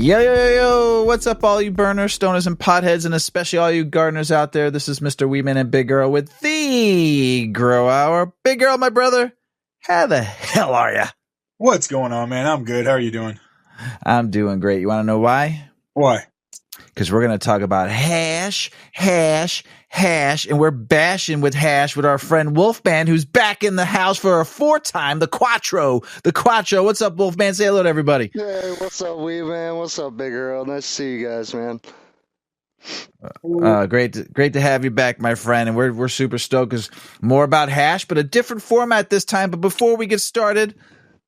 Yo, yo, yo, yo, what's up, all you burners, stoners, and potheads, and especially all you gardeners out there? This is Mr. Weedman and Big Earl with the Grow Hour. Big Earl, my brother, how the hell are ya? What's going on, man? I'm good. How are you doing? I'm doing great. You want to know why? Why? Because we're going to talk about hash, and we're bashing with hash with our friend Wolfman, who's back in the house for a fourth time, the Quattro. What's up, Wolfman? Say hello to everybody. Hey, what's up, man? What's up, Big Earl? Nice to see you guys, man. Great to have you back, my friend. And we're super stoked because more about hash, but a different format this time. But before we get started,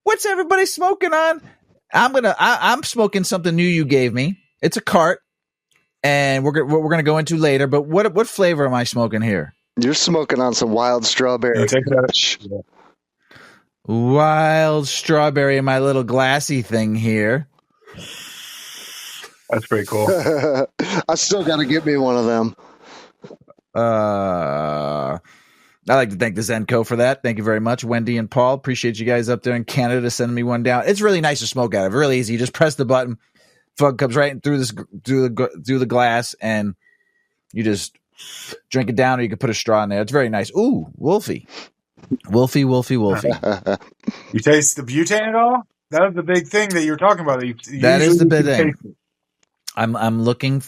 what's everybody smoking on? I'm smoking something new you gave me. It's a cart. And we're gonna go into later, but what flavor am I smoking here? You're smoking on some wild strawberry. Wild strawberry in my little glassy thing here. That's pretty cool. I still got to get me one of them. I'd like to thank the Zenco for that. Thank you very much, Wendy and Paul. Appreciate you guys up there in Canada sending me one down. It's really nice to smoke out of. Really easy. You just press the button. Fug comes right through the glass, and you just drink it down, or you can put a straw in there. It's very nice. Ooh, Wolfie. You taste the butane at all? That was the big thing that you were talking about. That is the big thing. I'm looking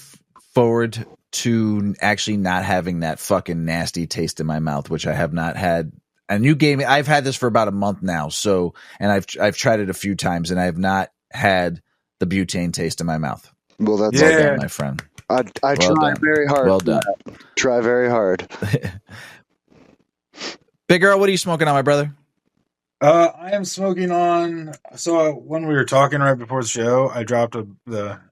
forward to actually not having that fucking nasty taste in my mouth, which I have not had. And you gave me. I've had this for about a month now, and I've tried it a few times, and I have not had the butane taste in my mouth. Well, that's well done, my friend. I try very hard. Well done. Try very hard. Big Earl, what are you smoking on, my brother? I am smoking on. So when we were talking right before the show, I dropped I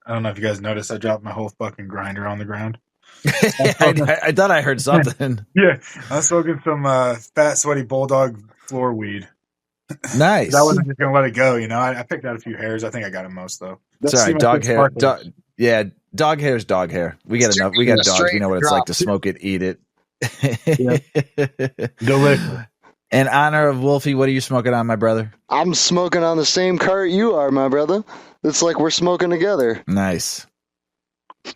don't know if you guys noticed. I dropped my whole fucking grinder on the ground. I thought I heard something. Yeah, I'm smoking some Fat Sweaty Bulldog floor weed. Nice. I wasn't just gonna let it go, you know. I picked out a few hairs. I think I got them most though. Sorry, dog hair. Dog hair is dog hair. We get enough. We got dogs. We know what it's like to smoke it, eat it. Delicious. In honor of Wolfie, what are you smoking on, my brother? I'm smoking on the same cart you are, my brother. It's like we're smoking together. Nice.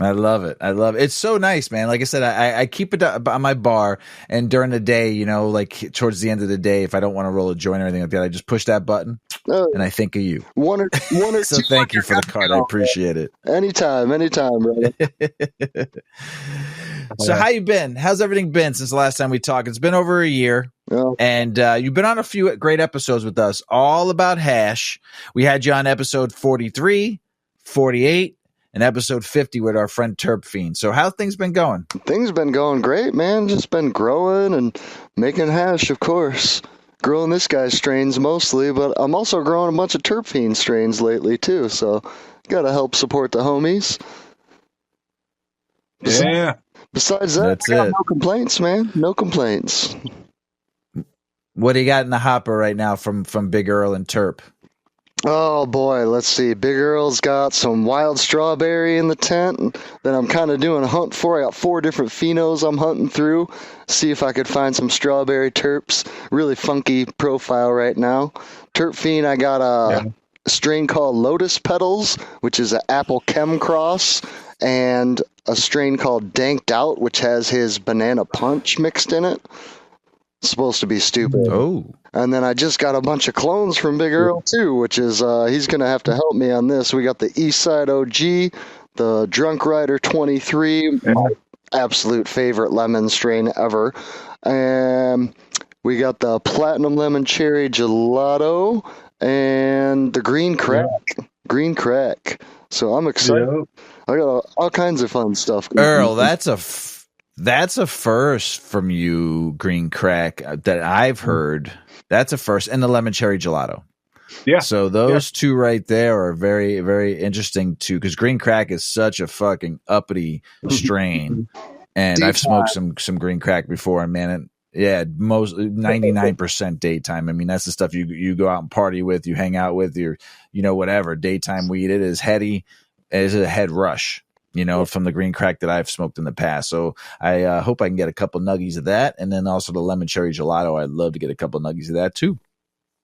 I love it. It's so nice, man. Like I said, I keep it on my bar, and during the day, you know, like towards the end of the day, if I don't want to roll a joint or anything like that, I just push that button, and I think of you. One or so thank you for the card. I appreciate it. Anytime, brother. So how you been? How's everything been since the last time we talked? It's been over a year, and you've been on a few great episodes with us, all about hash. We had you on episode 43, 48. And episode 50 with our friend Terp Fiend. So how's things been going? Things been going great, man. Just been growing and making hash, of course. Growing this guy's strains mostly, but I'm also growing a bunch of Terp Fiend strains lately too. So gotta help support the homies. Yeah. Besides that, I got no complaints, man. No complaints. What do you got in the hopper right now from Big Earl and Terp? Oh boy, let's see. Big Earl's got some wild strawberry in the tent that I'm kind of doing a hunt for. I got 4 different phenos I'm hunting through. See if I could find some strawberry terps. Really funky profile right now. Terp Fiend, I got a strain called Lotus Petals, which is an apple chem cross, and a strain called Danked Out, which has his banana punch mixed in it. It's supposed to be stupid. Oh. And then I just got a bunch of clones from Big Earl too, which is he's going to have to help me on this. We got the Eastside OG, the Drunk Rider 23, my absolute favorite lemon strain ever. And we got the Platinum Lemon Cherry Gelato and the Green Crack. So I'm excited. Yeah. I got all kinds of fun stuff. Earl, that's a first from you, Green Crack, that I've heard. That's a first. And the Lemon Cherry Gelato. Yeah. So those two right there are very, very interesting too, because Green Crack is such a fucking uppity strain. And I've smoked some Green Crack before, and man, most 99% daytime. I mean, that's the stuff you go out and party with, you hang out with, your, whatever. Daytime weed, it is heady. It is a head rush. From the Green Crack that I've smoked in the past. So I hope I can get a couple nuggies of that. And then also the Lemon Cherry Gelato. I'd love to get a couple nuggies of that too.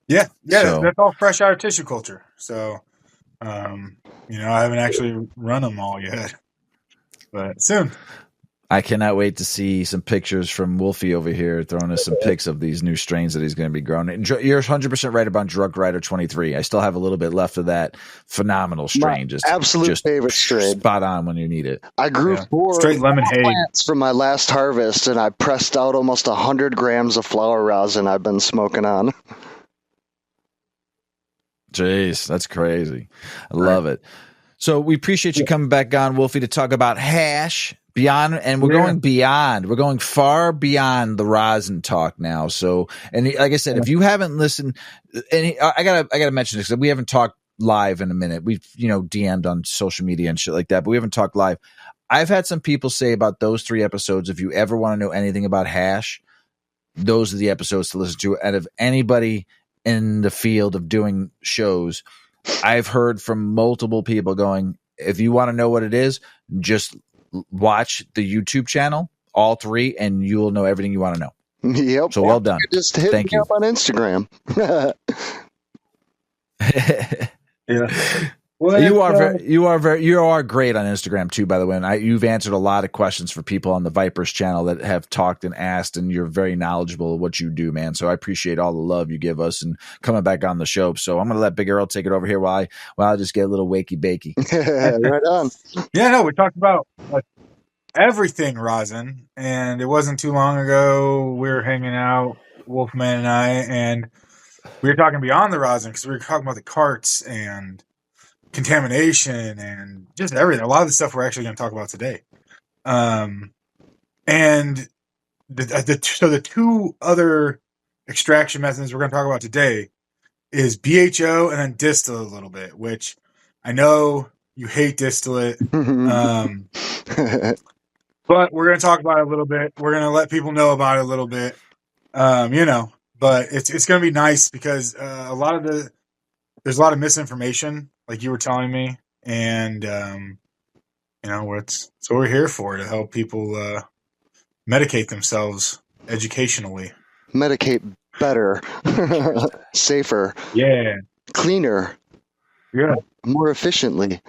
Yeah. So, that's all fresh out of tissue culture. So, I haven't actually run them all yet, but soon. I cannot wait to see some pictures from Wolfie over here throwing us some pics of these new strains that he's going to be growing. And you're 100% right about Drug Rider 23. I still have a little bit left of that phenomenal strain. My absolute favorite strain. Spot on when you need it. I grew 4 straight lemon plants from my last harvest, and I pressed out almost 100 grams of flower rosin I've been smoking on. Jeez, that's crazy. I love it. So we appreciate you coming back on, Wolfie, to talk about hash. Beyond, and we're going beyond. We're going far beyond the rosin talk now. So, and like I said, if you haven't listened, and I gotta mention this because we haven't talked live in a minute. We've DM'd on social media and shit like that, but we haven't talked live. I've had some people say about those 3 episodes. If you ever want to know anything about hash, those are the episodes to listen to. And if anybody in the field of doing shows, I've heard from multiple people going, if you want to know what it is, just watch the YouTube channel, all 3, and you will know everything you want to know. Yep. So well done. Just hit me up on Instagram. Yeah. Well, you are great on Instagram too, by the way. And you've answered a lot of questions for people on the Vipers channel that have talked and asked, and you're very knowledgeable of what you do, man. So I appreciate all the love you give us and coming back on the show. So I'm going to let Big Earl take it over here while I just get a little wakey bakey. Right on. Yeah, no, we talked about everything rosin, and it wasn't too long ago we were hanging out, Wolfman and I, and we were talking beyond the rosin because we were talking about the carts and contamination and just everything. A lot of the stuff we're actually going to talk about today. And the 2 other extraction methods we're going to talk about today is BHO and then distillate a little bit, which I know you hate distillate. But we're going to talk about it a little bit. We're going to let people know about it a little bit. But it's going to be nice because there's a lot of misinformation, like you were telling me, and it's what we're here for, to help people medicate themselves educationally. Medicate better, safer, cleaner, more efficiently.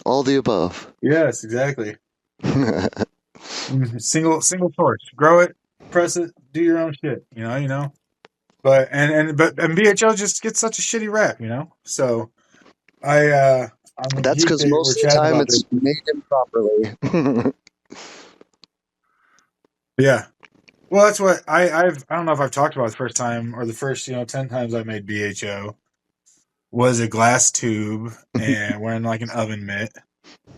All the above. Yes, exactly. Single source. Grow it, press it, do your own shit. But BHO just gets such a shitty rap, So that's because most of the time it's made improperly. Yeah. Well, that's what I don't know if I've talked about the first time or the first 10 times I made BHO was a glass tube and wearing like an oven mitt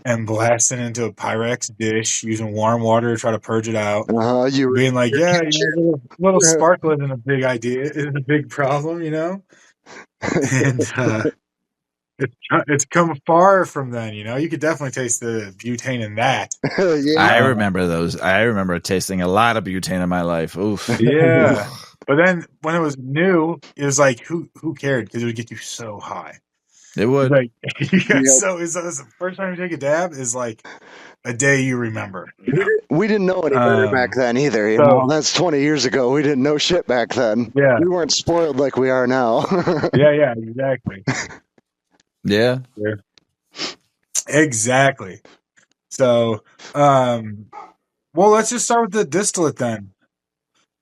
and blasting into a Pyrex dish using warm water to try to purge it out. You being like, little sparkle isn't a big idea, isn't a big problem, And it's come far from then, You could definitely taste the butane in that. I remember those. I remember tasting a lot of butane in my life. Oof. Yeah. But then when it was new, it was like, who cared? Because it would get you so high. It would. So the first time you take a dab is like a day you remember. We didn't know any better back then either. That's 20 years ago. We didn't know shit back then. Yeah. We weren't spoiled like we are now. Yeah, exactly. Yeah. Exactly. So, well, let's just start with the distillate then.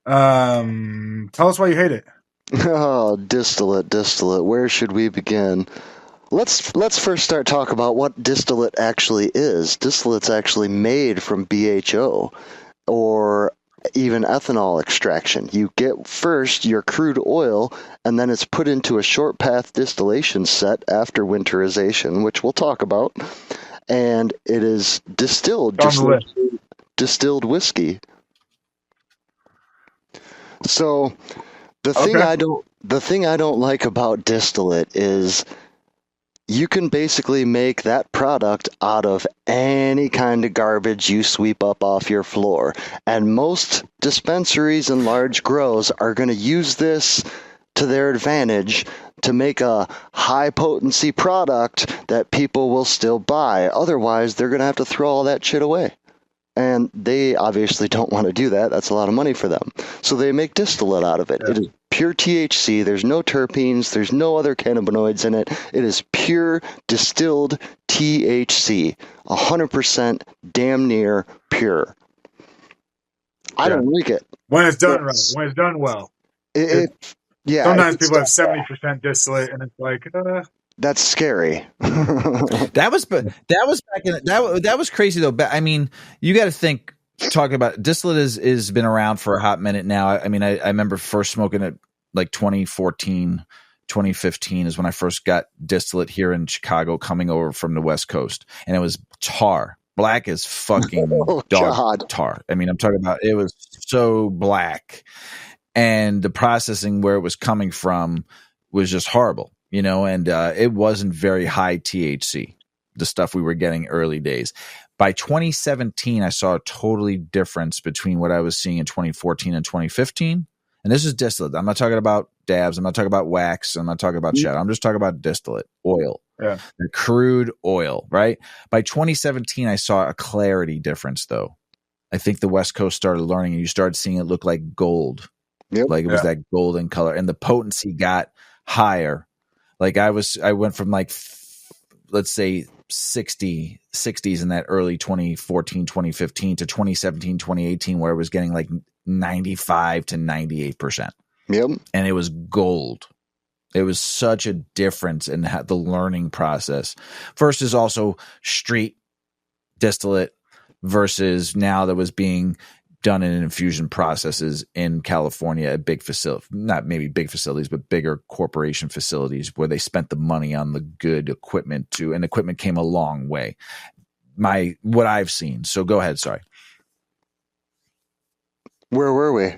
Tell us why you hate it. Oh, distillate. Where should we begin? Let's first start talk about what distillate actually is. Distillate's actually made from BHO or even ethanol extraction. You get first your crude oil, and then it's put into a short path distillation set after winterization, which we'll talk about, and it is distilled just like distilled whiskey. So the thing I don't like about distillate is you can basically make that product out of any kind of garbage you sweep up off your floor. And most dispensaries and large grows are going to use this to their advantage to make a high potency product that people will still buy. Otherwise, they're going to have to throw all that shit away. And they obviously don't want to do that. That's a lot of money for them. So they make distillate out of it. It is pure THC. There's no terpenes. There's no other cannabinoids in it. It is pure distilled THC. 100% damn near pure. I don't like it. When it's done right. When it's done well. Sometimes people have 70% distillate, and it's like, that's scary. that was crazy though. But I mean, you got to think. Talking about distillate is been around for a hot minute now. I mean, I remember first smoking it like 2014, 2015 is when I first got distillate here in Chicago, coming over from the West Coast, and it was tar, black as fucking dog tar. I mean, I'm talking about it was so black, and the processing where it was coming from was just horrible, you know, and it wasn't very high THC. The stuff we were getting early days. By 2017, I saw a totally difference between what I was seeing in 2014 and 2015. And this is distillate. I'm not talking about dabs. I'm not talking about wax. I'm not talking about shadow. I'm just talking about distillate, oil, the crude oil, right? By 2017, I saw a clarity difference, though. I think the West Coast started learning, and you started seeing it look like gold. Like it was that golden color, and the potency got higher. Like I went from like, let's say, 60s in that early 2014, 2015 to 2017, 2018, where it was getting like 95 to 98%. Yep. And it was gold. It was such a difference in the learning process versus also street distillate versus now that was being done in infusion processes in California at big facility, not maybe big facilities, but bigger corporation facilities where they spent the money on the good equipment too. And equipment came a long way. What I've seen. So go ahead. Sorry. Where were we?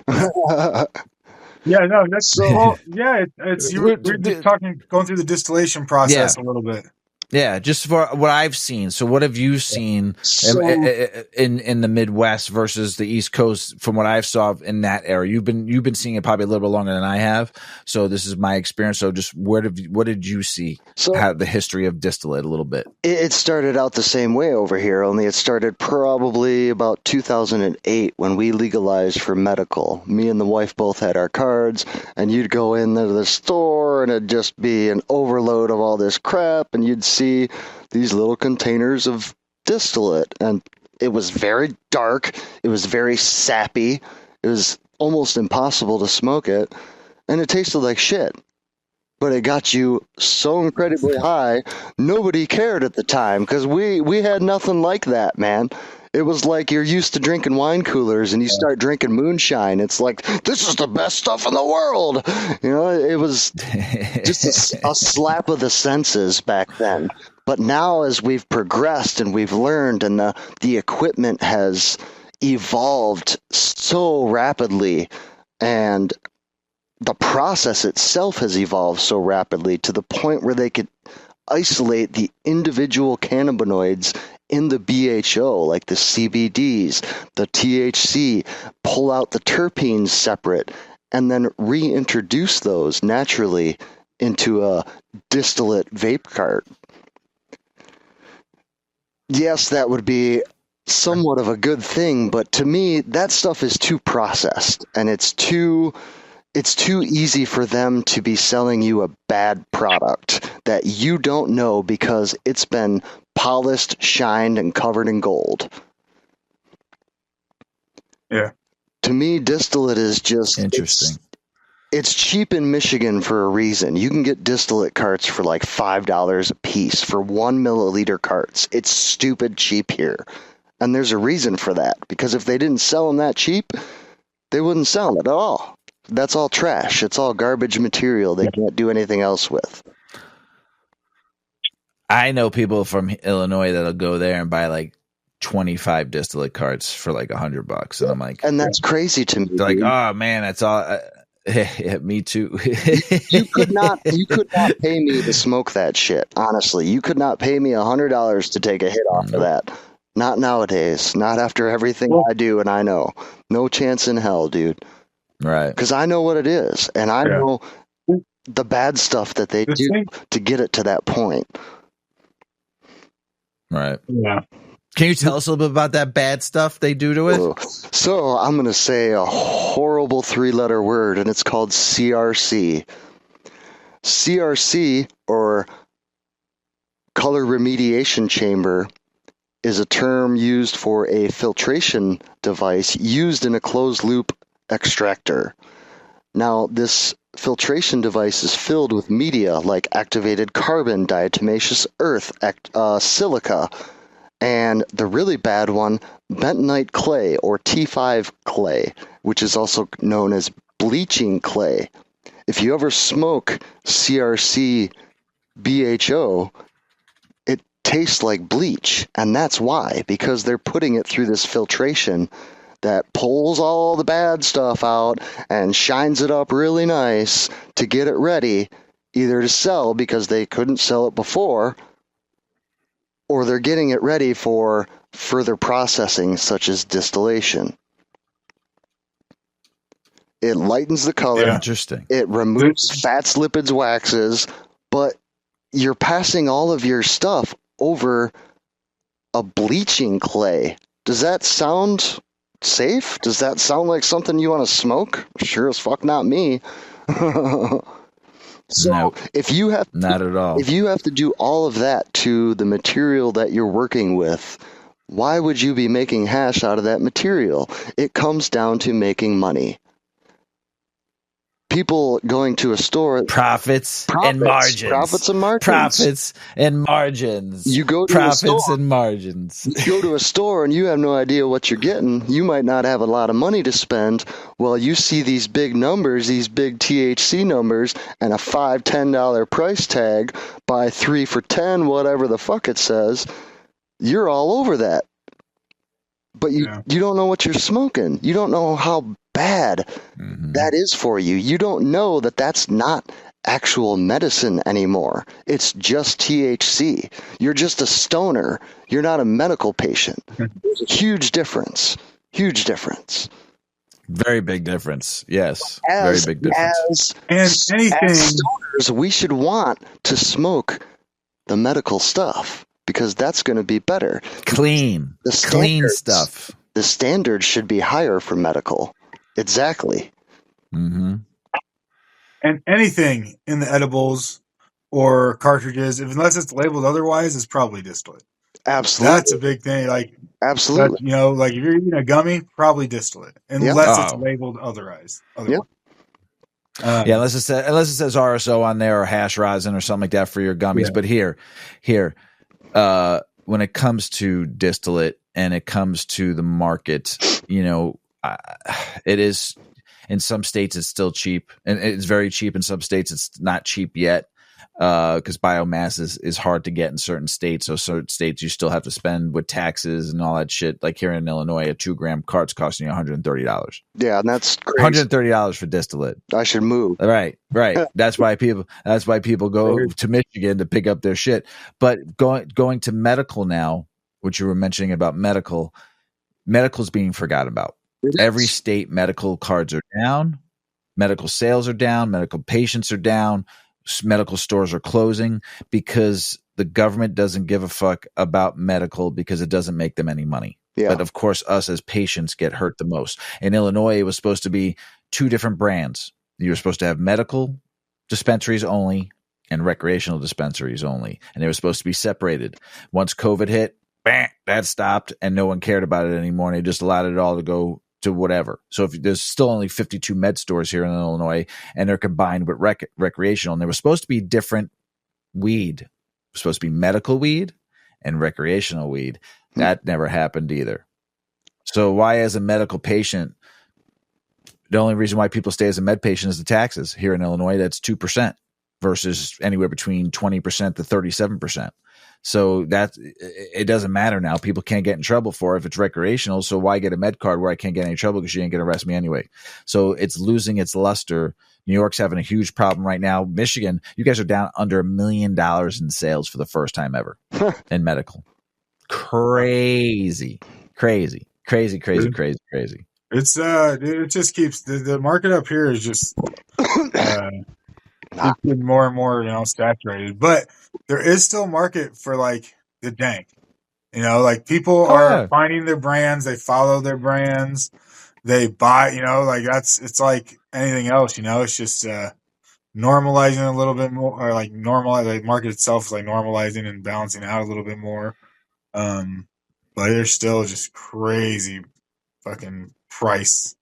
Yeah, no, that's so. Yeah, we're just going through the distillation process a little bit. Yeah, just for what I've seen. So what have you seen in the Midwest versus the East Coast from what I've saw in that area? You've been seeing it probably a little bit longer than I have. So this is my experience. So just what did you see? How the history of distillate a little bit? It started out the same way over here, only it started probably about 2008 when we legalized for medical. Me and the wife both had our cards, and you'd go into the store and it'd just be an overload of all this crap, and you'd see these little containers of distillate, and it was very dark, it was very sappy, it was almost impossible to smoke it, and it tasted like shit, but it got you so incredibly high. Nobody cared at the time because we had nothing like that, man. It was like you're used to drinking wine coolers and you start drinking moonshine. It's like, this is the best stuff in the world. You know, it was just a slap of the senses back then. But now as we've progressed and we've learned and the equipment has evolved so rapidly and the process itself has evolved so rapidly to the point where they could isolate the individual cannabinoids in the BHO, like the CBDs, the THC, pull out the terpenes separate, and then reintroduce those naturally into a distillate vape cart. Yes, that would be somewhat of a good thing, but to me, that stuff is too processed, and it's too easy for them to be selling you a bad product that you don't know because it's been polished, shined, and covered in gold. Yeah. To me, distillate is just interesting. It's cheap in Michigan for a reason. You can get distillate carts for like $5 a piece for 1 milliliter carts. It's stupid cheap here. And there's a reason for that, because if they didn't sell them that cheap, they wouldn't sell them at all. That's all trash. It's all garbage material they can't do anything else with. I know people from Illinois that'll go there and buy like 25 distillate carts for like $100, and I'm like, and that's crazy to me. They're like, oh man, that's all. Yeah, me too. you could not pay me to smoke that shit. Honestly, you could not pay me $100 to take a hit off of that. Not nowadays. Not after everything I do, and I know. No chance in hell, dude. Right. Because I know what it is, and I know the bad stuff that they do to get it to that point. Right. Yeah. Can you tell us a little bit about that bad stuff they do to it? So I'm going to say a horrible 3-letter word, and it's called CRC. CRC, or color remediation chamber, is a term used for a filtration device used in a closed-loop extractor. Now, this filtration device is filled with media like activated carbon, diatomaceous earth, silica, and the really bad one, bentonite clay, or T5 clay, which is also known as bleaching clay. If you ever smoke CRC BHO, it tastes like bleach, and that's why, because they're putting it through this filtration that pulls all the bad stuff out and shines it up really nice to get it ready, either to sell because they couldn't sell it before, or they're getting it ready for further processing, such as distillation. It lightens the color. Yeah. Interesting. It removes fats, lipids, waxes, but you're passing all of your stuff over a bleaching clay. Does that sound safe? Does that sound like something you want to smoke? Sure as fuck not me. So nope, if you have not at all. If you have to do all of that to the material that you're working with, why would you be making hash out of that material? It comes down to making money. People going to a store, profits and margins. Profits and margins. Profits and margins. You go to profits a store, and margins. You go to a store and you have no idea what you're getting. You might not have a lot of money to spend. Well, you see these big numbers, these big THC numbers, and a $5, $10 price tag, buy 3 for $10, whatever the fuck it says. You're all over that. But you don't know what you're smoking. You don't know how bad that is for you. You don't know that that's not actual medicine anymore. It's just THC. You're just a stoner. You're not a medical patient. There's a huge difference. Huge difference. Very big difference. Yes. Very big difference. As stoners, we should want to smoke the medical stuff because that's going to be better. Clean stuff. The standards should be higher for medical. Exactly. And anything in the edibles or cartridges, unless it's labeled otherwise, is probably distillate. Absolutely. That's a big thing. Like, absolutely. Like if you're eating a gummy, probably distillate, unless it's labeled otherwise. Yep. Unless it says RSO on there or hash rosin or something like that for your gummies. But here, when it comes to distillate and it comes to the market, it is, in some states it's still cheap, and it's very cheap. In some states it's not cheap yet, because biomass is hard to get in certain states. So certain states you still have to spend with taxes and all that shit. Like here in Illinois, a 2-gram cart's costing you $130. Yeah, and that's crazy. $130 for distillate. I should move. Right. That's why people go to Michigan to pick up their shit. But going to medical now, which you were mentioning about medical's being forgotten about. Every state medical cards are down, medical sales are down, medical patients are down, medical stores are closing because the government doesn't give a fuck about medical because it doesn't make them any money. Yeah. But of course, us as patients get hurt the most. In Illinois, it was supposed to be 2 different brands. You were supposed to have medical dispensaries only and recreational dispensaries only, and they were supposed to be separated. Once COVID hit, that stopped, and no one cared about it anymore, and they just allowed it all to go to whatever. So if there's still only 52 med stores here in Illinois, and they're combined with recreational, and they were supposed to be different weed. It was supposed to be medical weed and recreational weed. That never happened either. So why, as a medical patient, the only reason why people stay as a med patient is the taxes. Here in Illinois, that's 2% versus anywhere between 20% to 37%. So that it doesn't matter now. People can't get in trouble for it if it's recreational. So why get a med card where I can't get any trouble because you ain't going to arrest me anyway? So it's losing its luster. New York's having a huge problem right now. Michigan, you guys are down under $1 million in sales for the first time ever in medical. Crazy. It's it just keeps the market up here is just keeps getting more and more saturated, but there is still market for like the dank. Like people are finding their brands, they follow their brands, they buy, it's like anything else, it's just normalizing a little bit more, or like the market itself is like normalizing and balancing out a little bit more. But there's still just crazy fucking price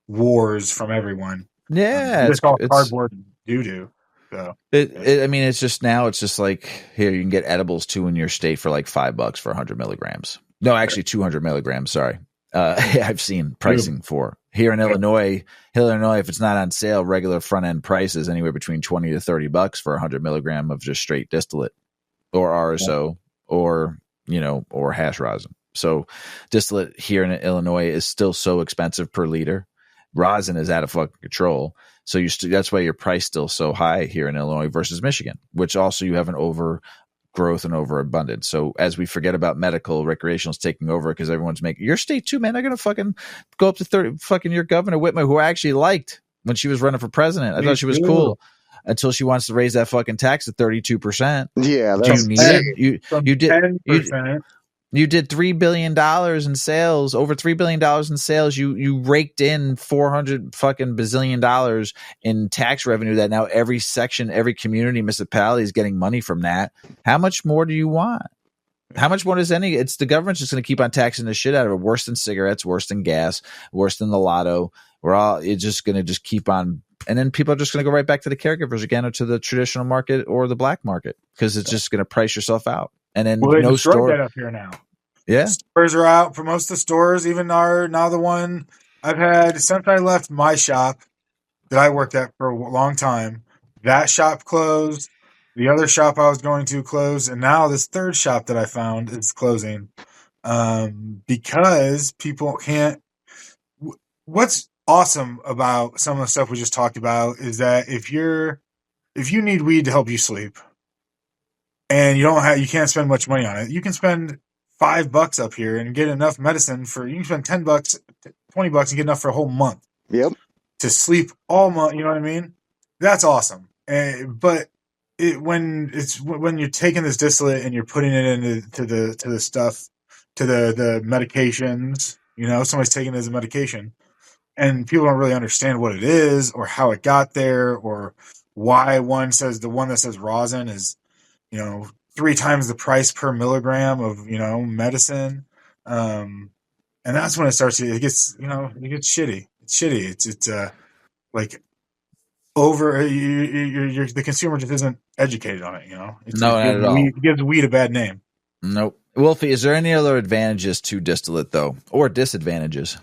wars from everyone. Yeah, it's all cardboard doo-doo. So it's just now. It's just like here you can get edibles too in your state for like $5 for 100 milligrams. No, actually 200 milligrams. Sorry, I've seen pricing for here in Illinois. If it's not on sale, regular front end prices anywhere between $20 to $30 for 100 milligram of just straight distillate or RSO or hash rosin. So distillate here in Illinois is still so expensive per liter. Rosin is out of fucking control. So that's why your price still so high here in Illinois versus Michigan, which also you have an overgrowth and overabundance. So as we forget about medical, recreational's taking over because everyone's making your state too, man. They're going to fucking go up to 30. Fucking your Governor Whitmer, who I actually liked when she was running for president. I thought she was cool until she wants to raise that fucking tax to 32%. Yeah, that's you did 10%. You did $3 billion in sales, over $3 billion in sales. You raked in 400 fucking bazillion dollars in tax revenue that now every section, every community, municipality is getting money from that. How much more do you want? How much more does it's the government's just going to keep on taxing the shit out of it. Worse than cigarettes, worse than gas, worse than the lotto. It's just going to just keep on. And then people are just going to go right back to the caregivers again or to the traditional market or the black market because it's just going to price yourself out. And then they destroyed that up here now. Yeah. Stores are out for most of the stores, even now the one I've had since I left my shop that I worked at for a long time. That shop closed. The other shop I was going to closed. And now this third shop that I found is closing because people can't. What's awesome about some of the stuff we just talked about is that if you need weed to help you sleep and you can't spend much money on it, you can spend $5 up here and get enough medicine you can spend $10, $20 and get enough for a whole month. Yep. To sleep all month, you know what I mean? That's awesome. But when you're taking this distillate and you're putting it into the stuff, to the medications, somebody's taking it as a medication, and people don't really understand what it is or how it got there or why the one that says rosin is, 3 times the price per milligram of, medicine. And that's when it starts to, it gets shitty. It's shitty. It's like over, the consumer just isn't educated on it, No, not at all. It gives weed a bad name. Nope. Wolfie, is there any other advantages to distillate though? Or disadvantages,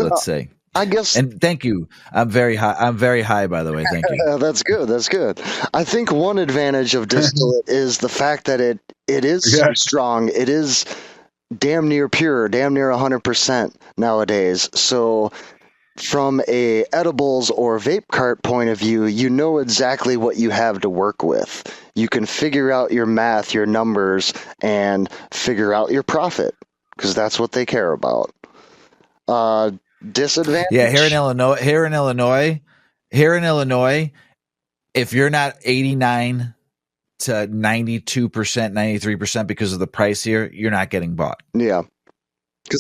let's say? I guess. And thank you. I'm very high, by the way. Thank you. That's good. I think one advantage of distillate is the fact that it is strong. It is damn near pure, damn near 100% nowadays. So from a edibles or vape cart point of view, you know exactly what you have to work with. You can figure out your math, your numbers, and figure out your profit because that's what they care about. Disadvantage? Yeah, here in Illinois, if you're not 89 to 92%, 93% because of the price here, you're not getting bought. Yeah.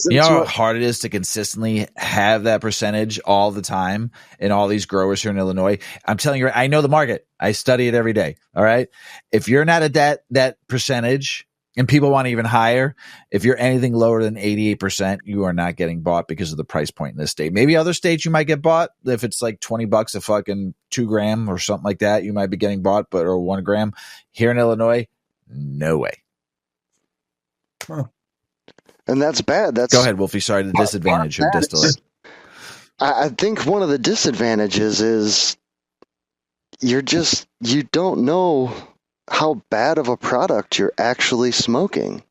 You know how hard it is to consistently have that percentage all the time in all these growers here in Illinois? I'm telling you, I know the market. I study it every day. All right. If you're not at that percentage, and people want even higher, if you're anything lower than 88%, you are not getting bought because of the price point in this state. Maybe other states you might get bought. If it's like $20 a fucking 2 gram or something like that, you might be getting bought, or 1 gram. Here in Illinois, no way. Huh. And that's bad. Go ahead, Wolfie. Sorry, the disadvantage of distillate. I think one of the disadvantages is you don't know how bad of a product you're actually smoking.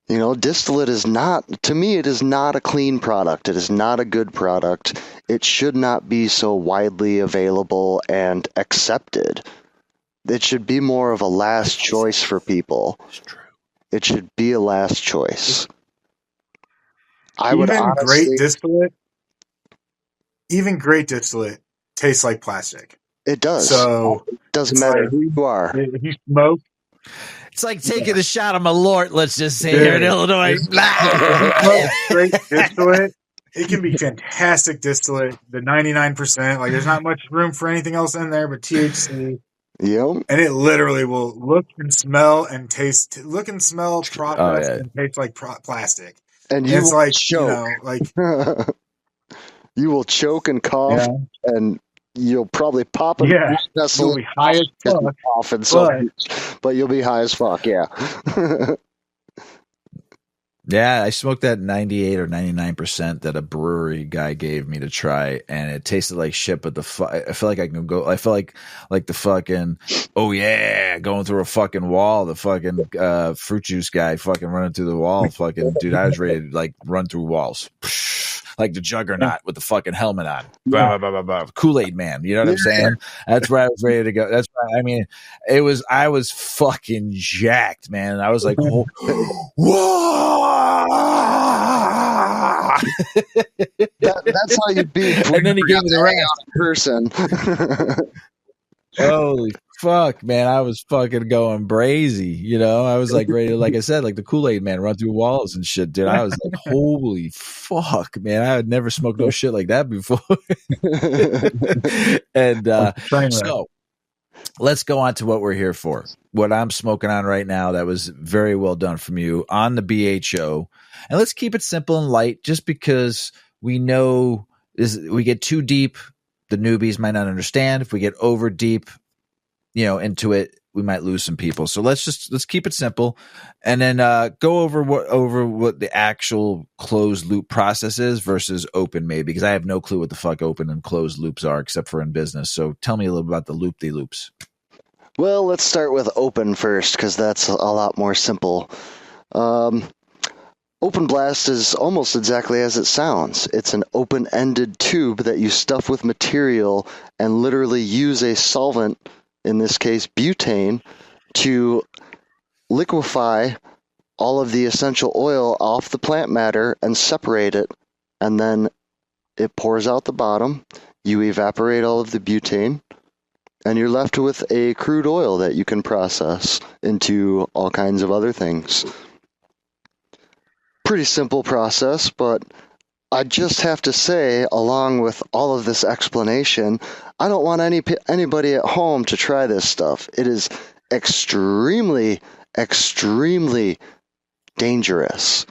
Distillate is not, to me, it is not a clean product. It is not a good product. It should not be so widely available and accepted. It should be more of a last choice for people. It's true. It should be a last choice. Even great distillate tastes like plastic. It does. So it doesn't matter who you are. If you smoke, It's like taking a shot of Malort, let's just say, here in Illinois. Straight distillate. It can be fantastic distillate. The 99%, like there's not much room for anything else in there but THC. Yep. And it literally will look and smell and taste, process and taste like plastic. And it's like, choke. You will choke and cough, and you'll probably pop a you'll be high as fuck. But you'll be high as fuck, yeah. Yeah, I smoked that 98 or 99% that a brewery guy gave me to try, and it tasted like shit. But I feel like I can go. I feel like the fucking going through a fucking wall. The fucking fruit juice guy fucking running through the wall. Fucking dude, I was ready to like run through walls. Like the Juggernaut with the fucking helmet on. Blah, blah, blah, blah. Kool-Aid Man. You know what I'm saying? That's where I was ready to go. That's why, I mean, I was fucking jacked, man. I was like, whoa. That's how you beat. And then he gave me the rest person. Holy fuck, man. I was fucking going brazy. You know, I was like ready to, like I said, like the Kool-Aid Man, run through walls and shit, dude. I was like, holy fuck, man. I had never smoked no shit like that before. And so let's go on to what we're here for. What I'm smoking on right now, that was very well done from you on the BHO. And let's keep it simple and light, just because we know we get too deep, the newbies might not understand. If we get over deep, into it, we might lose some people. So let's keep it simple, and then go over what the actual closed loop process is versus open, maybe, because I have no clue what the fuck open and closed loops are, except for in business. So tell me a little about the loop-de-loops. Well, let's start with open first, because that's a lot more simple. Open blast is almost exactly as it sounds. It's an open-ended tube that you stuff with material and literally use a solvent, in this case butane, to liquefy all of the essential oil off the plant matter and separate it. And then it pours out the bottom. You evaporate all of the butane, and you're left with a crude oil that you can process into all kinds of other things. Pretty simple process, but I just have to say, along with all of this explanation, I don't want anybody at home to try this stuff. It is extremely, extremely dangerous.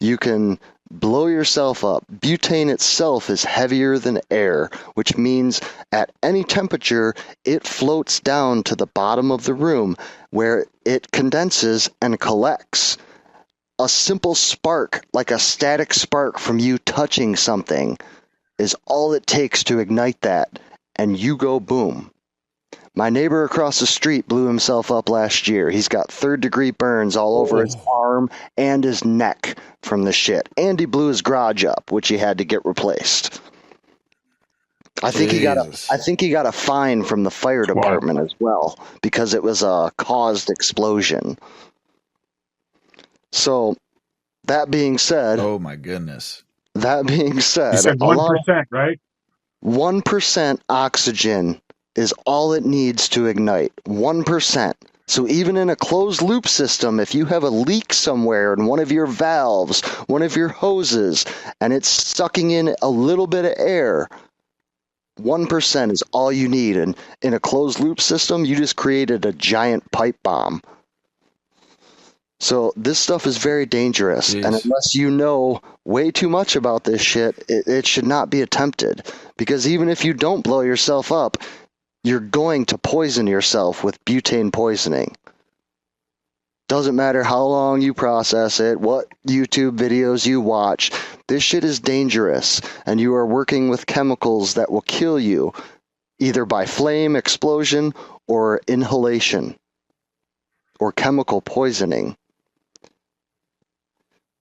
You can blow yourself up. Butane itself is heavier than air, which means at any temperature, it floats down to the bottom of the room where it condenses and collects. A simple spark, like a static spark from you touching something, is all it takes to ignite that, and you go boom. My neighbor across the street blew himself up last year. He's got 3rd-degree burns all over his arm and his neck from the shit. And he blew his garage up, which he had to get replaced. I think he got a fine from the fire department as well, because it was a caused explosion. So, that being said... Oh, my goodness. That being said... You said 1%, right? 1% oxygen is all it needs to ignite. 1%. So even in a closed loop system, if you have a leak somewhere in one of your valves, one of your hoses, and it's sucking in a little bit of air, 1% is all you need. And in a closed loop system, you just created a giant pipe bomb. So this stuff is very dangerous. Jeez. And unless you know way too much about this shit, it should not be attempted. Because even if you don't blow yourself up, you're going to poison yourself with butane poisoning. Doesn't matter how long you process it, what YouTube videos you watch, this shit is dangerous. And you are working with chemicals that will kill you, either by flame, explosion, or inhalation, or chemical poisoning.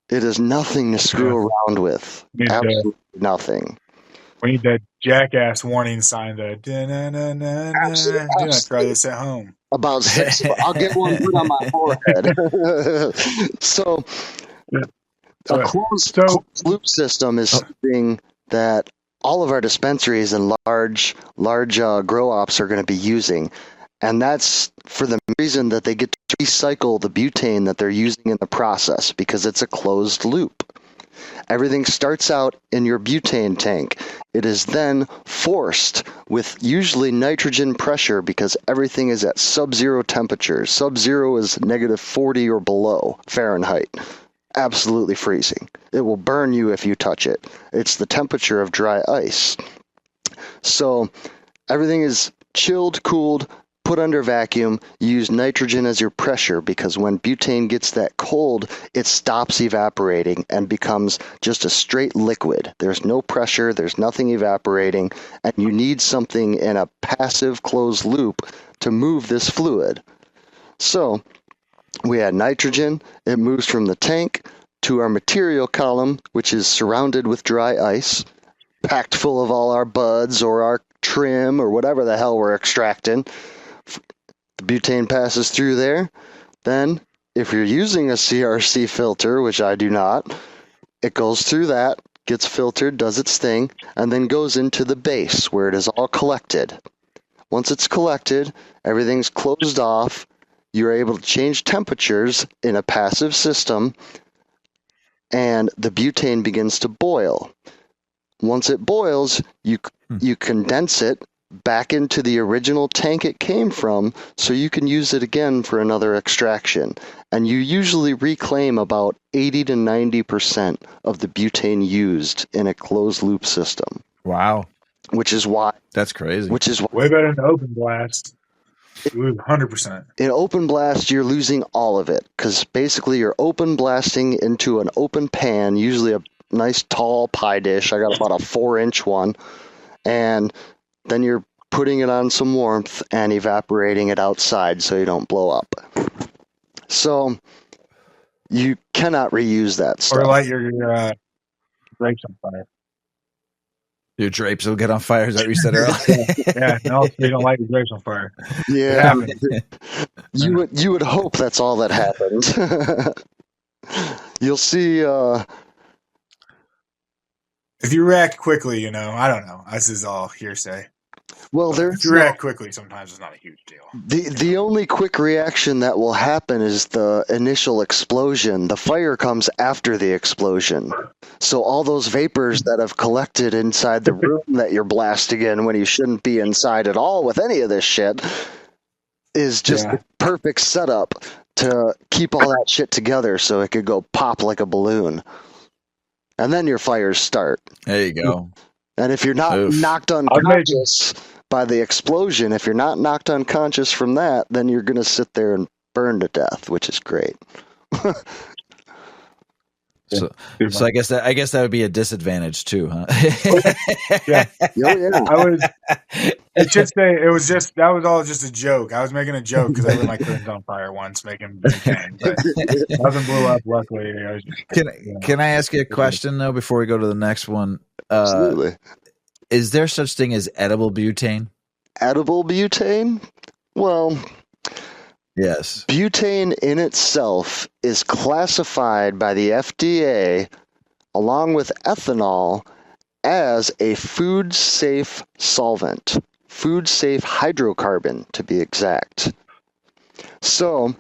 It is nothing to screw around with. Absolutely nothing. We need that jackass warning sign. Do not try this at home. About 6. I'll get one put on my forehead. So, a closed loop system is something that all of our dispensaries and large grow ops are going to be using. And that's for the reason that they get to recycle the butane that they're using in the process because it's a closed loop. Everything starts out in your butane tank. It is then forced with usually nitrogen pressure because everything is at sub-zero temperatures. Sub-zero is -40 or below Fahrenheit. Absolutely freezing. It will burn you if you touch it. It's the temperature of dry ice. So everything is chilled, cooled, put under vacuum. You use nitrogen as your pressure because when butane gets that cold, it stops evaporating and becomes just a straight liquid. There's no pressure, there's nothing evaporating, and you need something in a passive closed loop to move this fluid. So we add nitrogen, it moves from the tank to our material column, which is surrounded with dry ice, packed full of all our buds or our trim or whatever the hell we're extracting. The butane passes through there. Then, if you're using a CRC filter, which I do not, it goes through that, gets filtered, does its thing, and then goes into the base where it is all collected. Once it's collected, everything's closed off. You're able to change temperatures in a passive system, and the butane begins to boil. Once it boils, you condense it back into the original tank it came from so you can use it again for another extraction. And you usually reclaim about 80 to 90% of the butane used in a closed loop system. Wow. Which is why... That's crazy. Which is why, way better than open blast. It was 100%. In open blast, you're losing all of it because basically you're open blasting into an open pan, usually a nice tall pie dish. I got about a 4-inch one. And then you're putting it on some warmth and evaporating it outside so you don't blow up. So you cannot reuse that stuff. Or light your grapes on fire. Your drapes will get on fire, is that what you said earlier? Yeah, no, you don't light your grapes on fire. Yeah. You would hope that's all that happened. You'll see... if you react quickly, I don't know. This is all hearsay. Well, if you react quickly, sometimes it's not a huge deal. The only quick reaction that will happen is the initial explosion. The fire comes after the explosion. So all those vapors that have collected inside the room that you're blasting in when you shouldn't be inside at all with any of this shit is just the perfect setup to keep all that shit together so it could go pop like a balloon. And then your fires start. There you go. And if you're not knocked unconscious by the explosion, if you're not knocked unconscious from that, then you're going to sit there and burn to death, which is great. So I guess that would be a disadvantage too, huh? Yeah. I should say that was all just a joke. I was making a joke because I lit my curtains on fire once making butane, but nothing blew up. Luckily, Can I ask you a question though before we go to the next one? Absolutely. Is there such thing as edible butane? Edible butane? Well, yes. Butane in itself is classified by the FDA along with ethanol as a food-safe solvent, food-safe hydrocarbon to be exact. So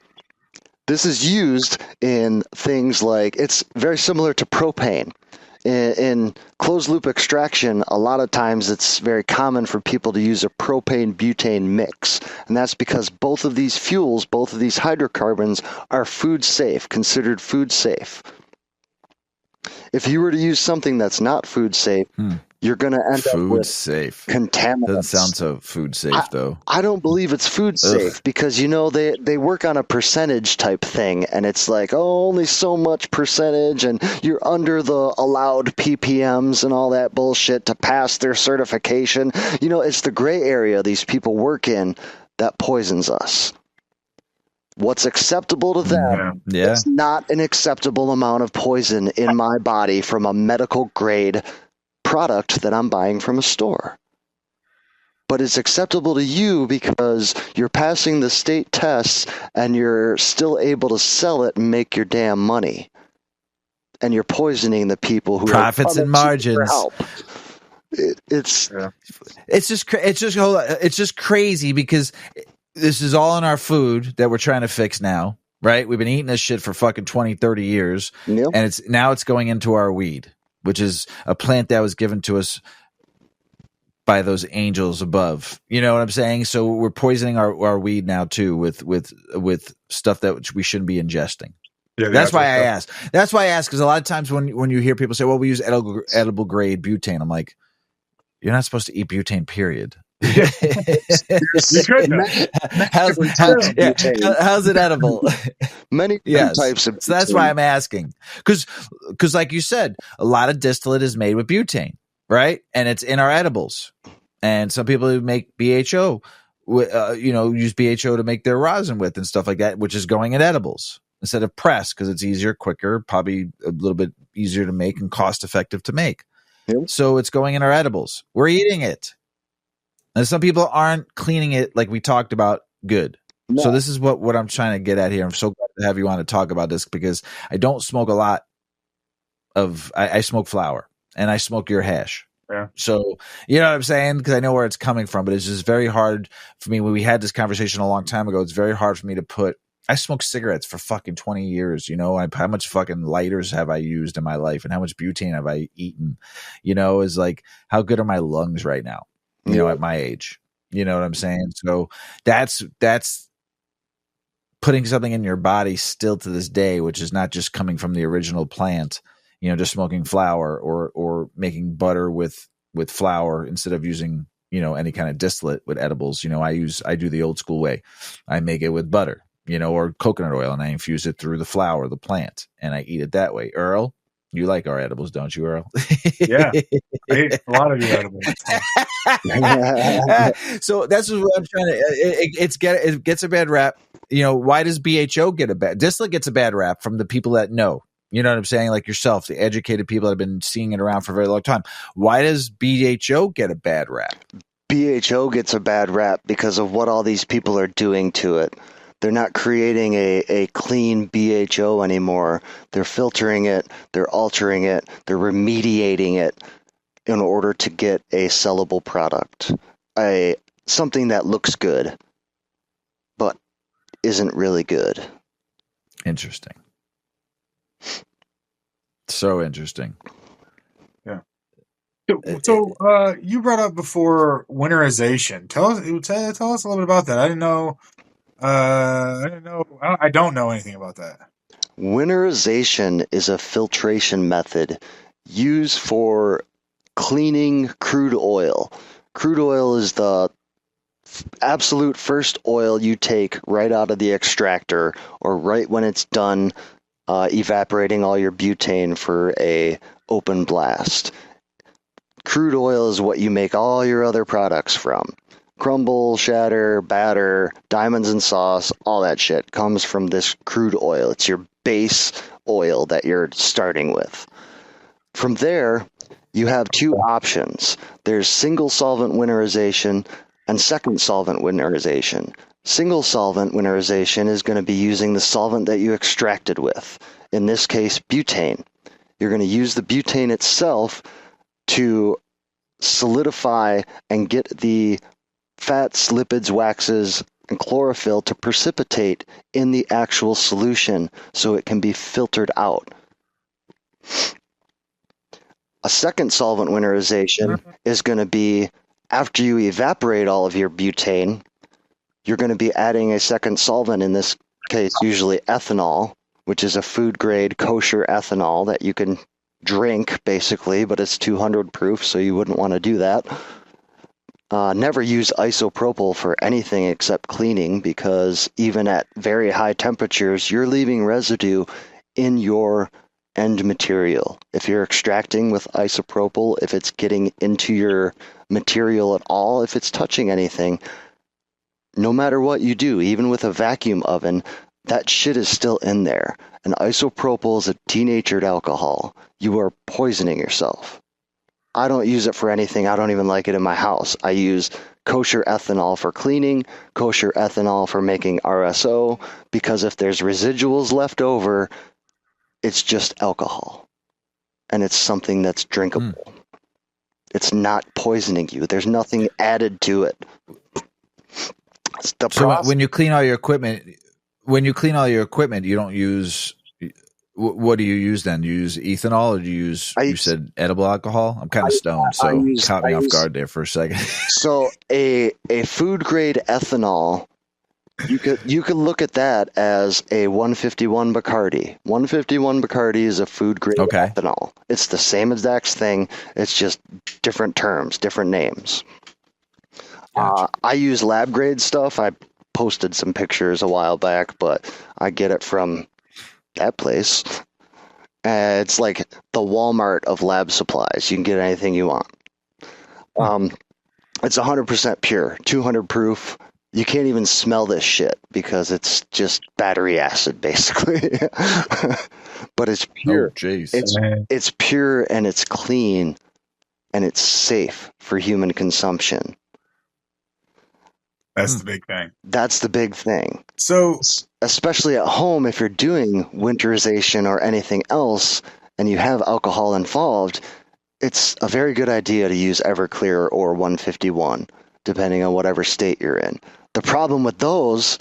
this is used in things like, it's very similar to propane. In closed-loop extraction, a lot of times it's very common for people to use a propane-butane mix, and that's because both of these fuels, both of these hydrocarbons, are food-safe, considered food-safe. If you were to use something that's not food-safe, you're going to end up with contaminants. Doesn't sound so food safe, though. I don't believe it's food safe because, they work on a percentage type thing, and it's like, only so much percentage, and you're under the allowed ppms and all that bullshit to pass their certification. It's the gray area these people work in that poisons us. What's acceptable to them is not an acceptable amount of poison in my body from a medical grade product that I'm buying from a store. But it's acceptable to you because you're passing the state tests and you're still able to sell it and make your damn money. And you're poisoning the people who profits and margins. It's just crazy because this is all in our food that we're trying to fix now, right? We've been eating this shit for fucking 20, 30 years. Yep. And it's going into our weed, which is a plant that was given to us by those angels above. You know what I'm saying? So we're poisoning our weed now too with stuff that we shouldn't be ingesting. Yeah, that's why I ask. That's why I ask, because a lot of times when you hear people say, well, we use edible grade butane, I'm like, you're not supposed to eat butane, period. How's it edible? Many types of butane. So that's why I'm asking. Because like you said, a lot of distillate is made with butane, right? And it's in our edibles. And some people who make BHO, use BHO to make their rosin with and stuff like that, which is going in edibles instead of press, because it's easier, quicker, probably a little bit easier to make and cost effective to make. Yep. So it's going in our edibles. We're eating it. And some people aren't cleaning it like we talked about good. No. So this is what I'm trying to get at here. I'm so glad to have you on to talk about this, because I don't smoke a lot of, I smoke flower and I smoke your hash. Yeah. So, you know what I'm saying? Because I know where it's coming from, but it's just very hard for me. When we had this conversation a long time ago, it's very hard for me to I smoked cigarettes for fucking 20 years. How much fucking lighters have I used in my life, and how much butane have I eaten? Is like, how good are my lungs right now? At my age, you know what I'm saying? So that's putting something in your body still to this day, which is not just coming from the original plant, just smoking flour or making butter with flour instead of using, any kind of distillate with edibles. I do the old school way. I make it with butter, or coconut oil, and I infuse it through the flour, the plant, and I eat it that way. Earl, you like our edibles, don't you, Earl? Yeah, I eat a lot of your edibles. So that's what I'm trying to. It gets a bad rap. Why does BHO get a bad? Distillate gets a bad rap from the people that know. You know what I'm saying? Like yourself, the educated people that have been seeing it around for a very long time. Why does BHO get a bad rap? BHO gets a bad rap because of what all these people are doing to it. They're not creating a clean BHO anymore. They're filtering it, they're altering it, they're remediating it in order to get a sellable product. Something that looks good, but isn't really good. Interesting. So interesting. Yeah. So you brought up before winterization. Tell us a little bit about that. I didn't know. I don't know anything about that. Winterization is a filtration method used for cleaning crude oil. Crude oil is the absolute first oil you take right out of the extractor, or right when it's done evaporating all your butane for a open blast. Crude oil is what you make all your other products from. Crumble, shatter, batter, diamonds and sauce, all that shit comes from this crude oil. It's your base oil that you're starting with. From there, you have two options. There's single solvent winterization and second solvent winterization. Single solvent winterization is going to be using the solvent that you extracted with. In this case, butane. You're going to use the butane itself to solidify and get the fats, lipids, waxes, and chlorophyll to precipitate in the actual solution so it can be filtered out. A second solvent winterization is going to be after you evaporate all of your butane, you're going to be adding a second solvent, in this case usually ethanol, which is a food grade kosher ethanol that you can drink basically, but it's 200 proof, so you wouldn't want to do that. Never use isopropyl for anything except cleaning, because even at very high temperatures, you're leaving residue in your end material. If you're extracting with isopropyl, if it's getting into your material at all, if it's touching anything, no matter what you do, even with a vacuum oven, that shit is still in there. And isopropyl is a denatured alcohol. You are poisoning yourself. I don't use it for anything. I don't even like it in my house. I use kosher ethanol for cleaning, kosher ethanol for making RSO, because if there's residuals left over, it's just alcohol. And it's something that's drinkable. It's not poisoning you. There's nothing added to it. So when you clean all your equipment, you don't use. What do you use then? Do you use ethanol, or do you use? You said edible alcohol. I'm kind of stoned, so caught me off guard there for a second. So a food grade ethanol, you could look at that as a 151 Bacardi. 151 Bacardi is a food grade ethanol. It's the same exact thing. It's just different terms, different names. Gotcha. I use lab grade stuff. I posted some pictures a while back, but I get it from that place. It's like the Walmart of lab supplies. You can get anything you want. It's 100% pure, 200 proof. You can't even smell this shit because it's just battery acid, basically. But it's pure. Oh, jeez. It's pure and it's clean and it's safe for human consumption. That's the big thing. That's the big thing. So, especially at home, if you're doing winterization or anything else and you have alcohol involved, it's a very good idea to use Everclear or 151, depending on whatever state you're in. The problem with those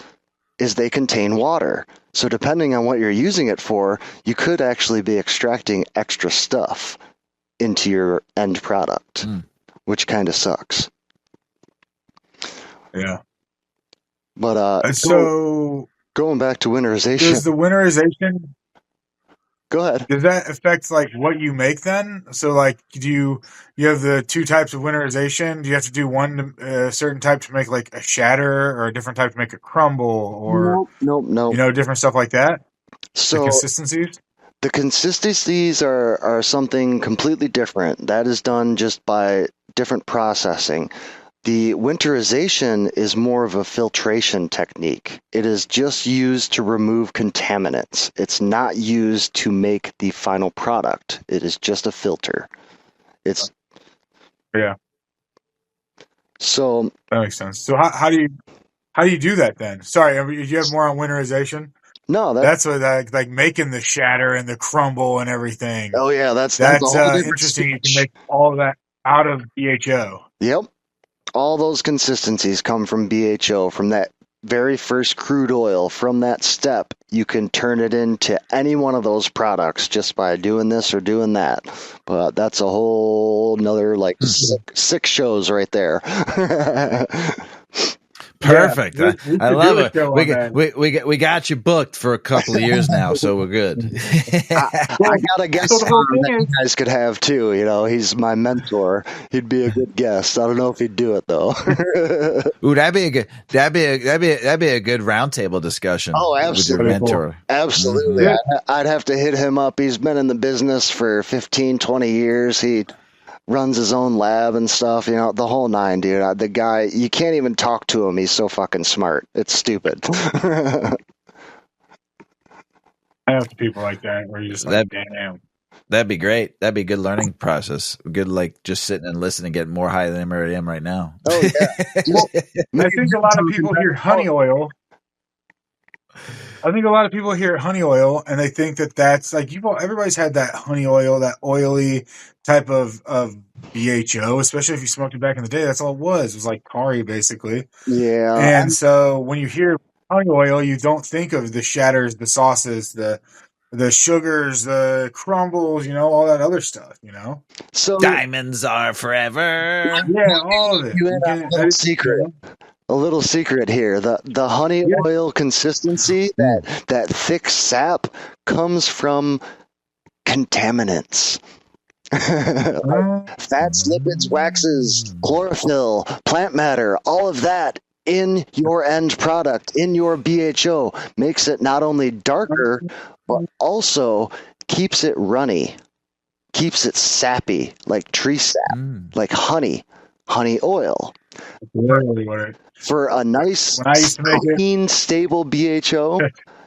is they contain water. So depending on what you're using it for, you could actually be extracting extra stuff into your end product, which kind of sucks. Yeah. But so going back to winterization. Does the winterization, go ahead. Does that affect like what you make then? So like, do you have the two types of winterization? Do you have to do one certain type to make like a shatter, or a different type to make a crumble, or nope. You know, different stuff like that? So the consistencies? The consistencies are something completely different. That is done just by different processing. The winterization is more of a filtration technique. It is just used to remove contaminants. It's not used to make the final product. It is just a filter. Yeah. So that makes sense. So how do you do that then? Sorry, do you have more on winterization? No, that's what like making the shatter and the crumble and everything. Oh yeah, that's interesting. You can make all of that out of BHO. Yep. All those consistencies come from BHO, from that very first crude oil. From that step, you can turn it into any one of those products just by doing this or doing that. But that's a whole nother six shows right there. Perfect. Yeah, I love it. We got you booked for a couple of years now, so we're good. I got a guest that you guys could have too. You know, he's my mentor. He'd be a good guest. I don't know if he'd do it though. Ooh, that'd be a good roundtable discussion. Oh, absolutely. With your mentor. Absolutely. Mm-hmm. I'd have to hit him up. He's been in the business for 15, 20 years. He runs his own lab and stuff, you know, the whole nine, dude. The guy, you can't even talk to him. He's so fucking smart. It's stupid. I have people like that where you're just like, damn. That'd be great. That'd be a good learning process. Good, like just sitting and listening and getting more high than I already am right now. Oh yeah. I think a lot of people hear honey oil. I think a lot of people hear honey oil and they think that that's like everybody's had that honey oil, that oily type of BHO, especially if you smoked it back in the day. That's all it was. It was like Kari, basically. Yeah. And so when you hear honey oil, you don't think of the shatters, the sauces, the sugars, the crumbles, you know, all that other stuff, you know. So diamonds are forever. Yeah, all of it. A little secret here. The honey oil consistency, that thick sap comes from contaminants. Fats, lipids, waxes, chlorophyll, plant matter, all of that in your end product, in your BHO, makes it not only darker, but also keeps it runny, keeps it sappy, like tree sap, like honey oil. For a nice, clean, stable BHO,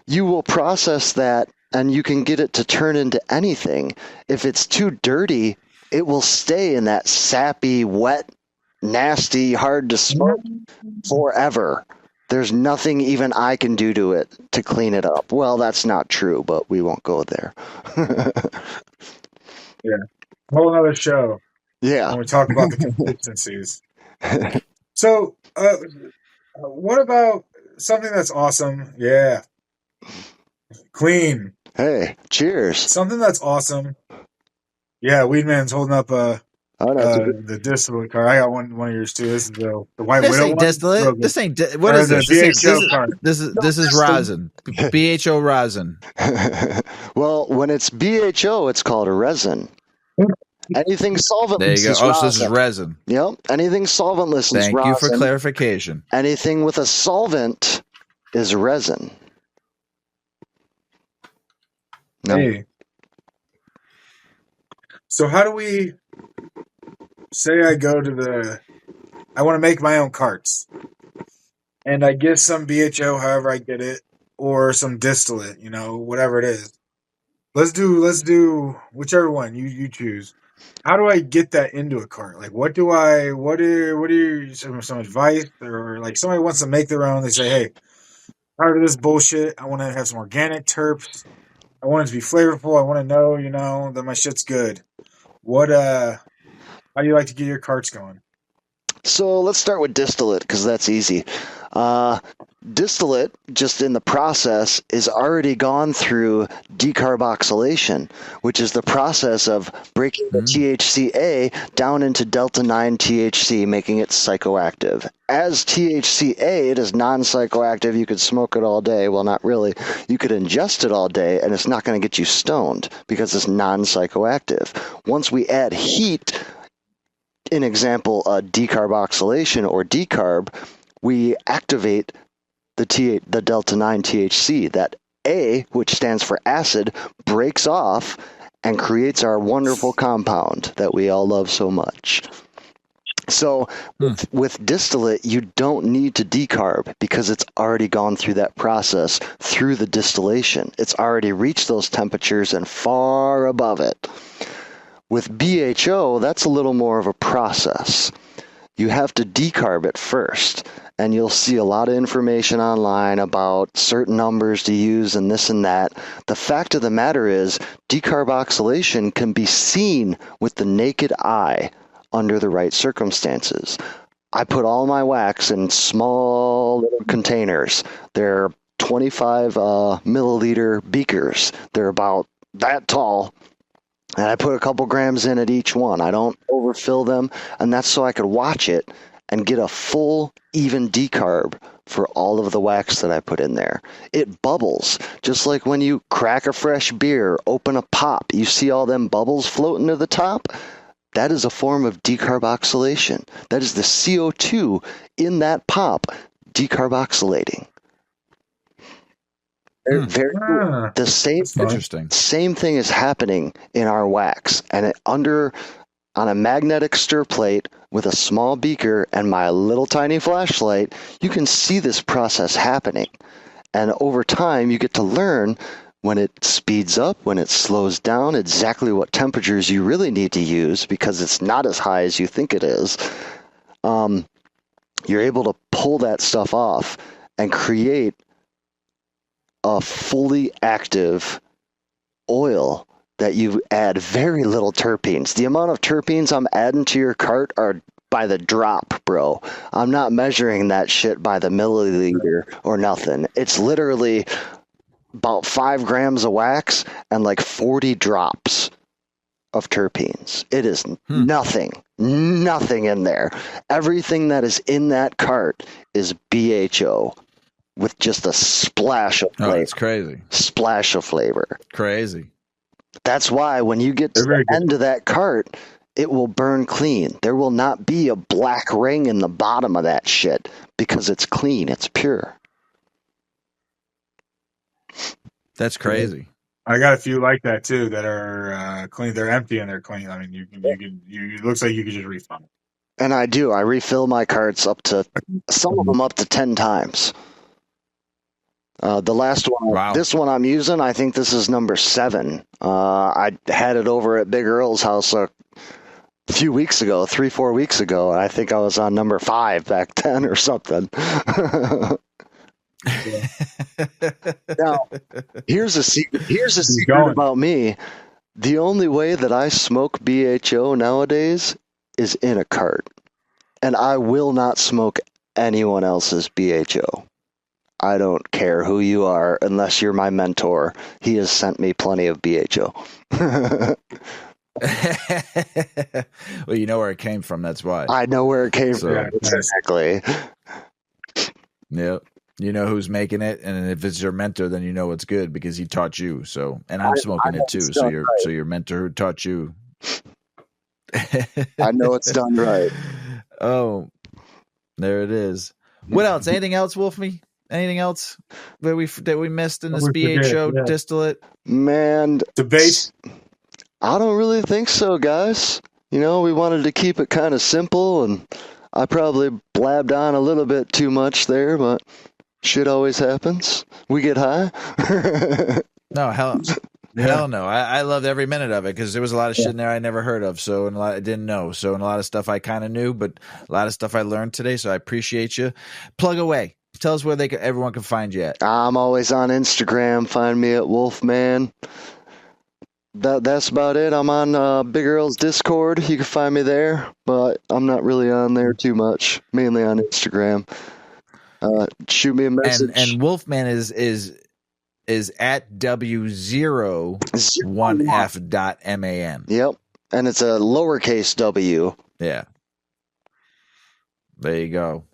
you will process that and you can get it to turn into anything. If it's too dirty, it will stay in that sappy, wet, nasty, hard to smoke forever. There's nothing even I can do to it to clean it up. Well, that's not true, but we won't go there. Yeah. Whole other show. Yeah. When we talk about the consistencies. So, What about something that's awesome? Yeah. Clean. Hey, cheers. Something that's awesome. Yeah, Weedman's holding up the distillate card. I got one of yours too. This is the White This Widow ain't one. distillate. This ain't what Or is the this? BHO card. This is rosin. BHO rosin. Well, when it's BHO, it's called a resin. Anything solventless There you go. is Oh, rosin. so this is resin. Yep. Anything solventless is rosin. Thank you for clarification. Anything with a solvent is resin. No. Hey. So how do we say I want to make my own carts, and I get some BHO, however I get it, or some distillate, whatever it is. Let's do whichever one you choose. How do I get that into a cart? Like, what are some advice, or like somebody wants to make their own? They say, hey, tired of this bullshit. I want to have some organic terps. I want it to be flavorful. I want to know, that my shit's good. How do you like to get your carts going? So let's start with distillate because that's easy. Distillate, just in the process, is already gone through decarboxylation, which is the process of breaking the THCA down into delta-9 THC, making it psychoactive. As THCA, it is non-psychoactive. You could smoke it all day. Well, not really. You could ingest it all day, and it's not going to get you stoned because it's non-psychoactive. Once we add heat, an example, decarboxylation or decarb, we activate the delta-9 THC. That A, which stands for acid, breaks off and creates our wonderful compound that we all love so much. So with distillate, you don't need to decarb because it's already gone through that process through the distillation. It's already reached those temperatures and far above it. With BHO, that's a little more of a process. You have to decarb it first, and you'll see a lot of information online about certain numbers to use and this and that. The fact of the matter is, decarboxylation can be seen with the naked eye under the right circumstances. I put all my wax in small little containers. They're 25 milliliter beakers. They're about that tall. And I put a couple grams in at each one. I don't overfill them, and that's so I could watch it and get a full, even decarb for all of the wax that I put in there. It bubbles, just like when you crack a fresh beer, open a pop, you see all them bubbles floating to the top? That is a form of decarboxylation. That is the CO2 in that pop decarboxylating. Very cool. The same thing is happening in our wax, and on a magnetic stir plate with a small beaker and my little tiny flashlight, you can see this process happening. And over time, you get to learn when it speeds up, when it slows down, exactly what temperatures you really need to use because it's not as high as you think it is. You're able to pull that stuff off and create a fully active oil that you add very little terpenes. The amount of terpenes I'm adding to your cart are by the drop, bro. I'm not measuring that shit by the milliliter or nothing. It's literally about 5 grams of wax and like 40 drops of terpenes. It is nothing in there. Everything that is in that cart is BHO. With just a splash of flavor. Oh, it's crazy. Splash of flavor. Crazy. That's why when you get to the end of that cart, it will burn clean. There will not be a black ring in the bottom of that shit because it's clean. It's pure. That's crazy. I got a few like that too that are clean. They're empty and they're clean. I mean, it looks like you could just refill them. And I do. I refill my carts up to some of them up to 10 times. The last one, This one I'm using, I think this is number 7. I had it over at Big Earl's house a few weeks ago, 3-4 weeks ago. I think I was on number 5 back then or something. Now, here's a secret about me. The only way that I smoke BHO nowadays is in a cart. And I will not smoke anyone else's BHO. I don't care who you are, unless you're my mentor. He has sent me plenty of BHO. Well, you know where it came from. That's why. I know where it came from. Exactly. Yep. You know who's making it, and if it's your mentor, then you know it's good because he taught you. So, and I'm smoking it too. So your mentor who taught you. I know it's done right. Oh, there it is. What else? Anything else, Wolfie? Anything else that we missed in this BHO distillate? Man, debate. I don't really think so, guys. You know, we wanted to keep it kind of simple, and I probably blabbed on a little bit too much there, but shit always happens. We get high. No, hell no. I loved every minute of it because there was a lot of shit in there I never heard of, so and a lot I didn't know. So and a lot of stuff I kind of knew, but a lot of stuff I learned today. So I appreciate you. Plug away. Tell us where everyone can find you at. I'm always on Instagram. Find me at Wolfman. That's about it. I'm on Big Earl's Discord. You can find me there, but I'm not really on there too much. Mainly on Instagram. Shoot me a message. And Wolfman is at W01F.man. Yep, and it's a lowercase W. Yeah. There you go.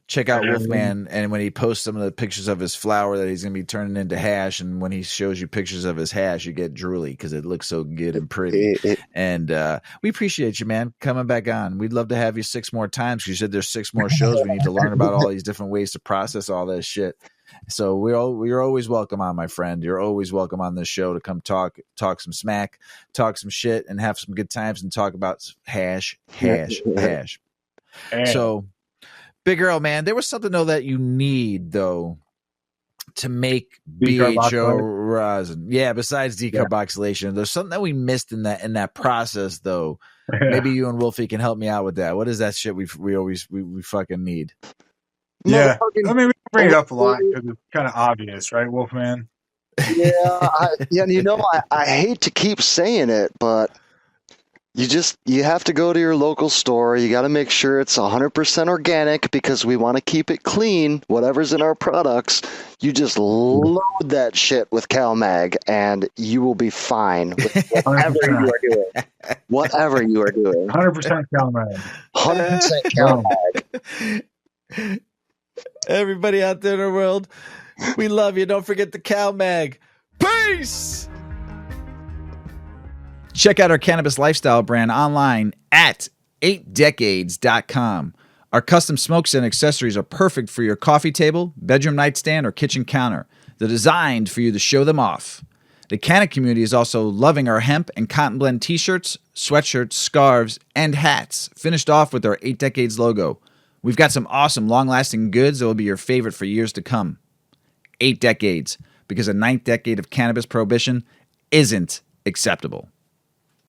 Check out Wolfman, and when he posts some of the pictures of his flower that he's going to be turning into hash, and when he shows you pictures of his hash, you get drooly because it looks so good and pretty. And we appreciate you, man, coming back on. We'd love to have you 6 more times because you said there's 6 more shows. We need to learn about all these different ways to process all this shit. So you're always welcome on, my friend. You're always welcome on this show to come talk some smack, talk some shit, and have some good times and talk about hash. So, Big Earl, man, there was something though that you need though to make BHO rosin. Yeah, besides decarboxylation, there's something that we missed in that process though. Yeah. Maybe you and Wolfie can help me out with that. What is that shit we fucking need? Yeah, I mean we bring it up a lot because it's kind of obvious, right, Wolfman? Yeah, you know, I hate to keep saying it, but you have to go to your local store. You got to make sure it's 100% organic because we want to keep it clean. Whatever's in our products, you just load that shit with CalMag, and you will be fine with whatever you are doing. Whatever you are doing. 100% CalMag. 100% CalMag. Everybody out there in the world, we love you. Don't forget the CalMag. Peace! Check out our cannabis lifestyle brand online at 8decades.com. Our custom smokes and accessories are perfect for your coffee table, bedroom nightstand, or kitchen counter. They're designed for you to show them off. The Canna community is also loving our hemp and cotton blend t-shirts, sweatshirts, scarves, and hats, finished off with our 8 Decades logo. We've got some awesome long-lasting goods that will be your favorite for years to come. 8 Decades, because a 9th decade of cannabis prohibition isn't acceptable.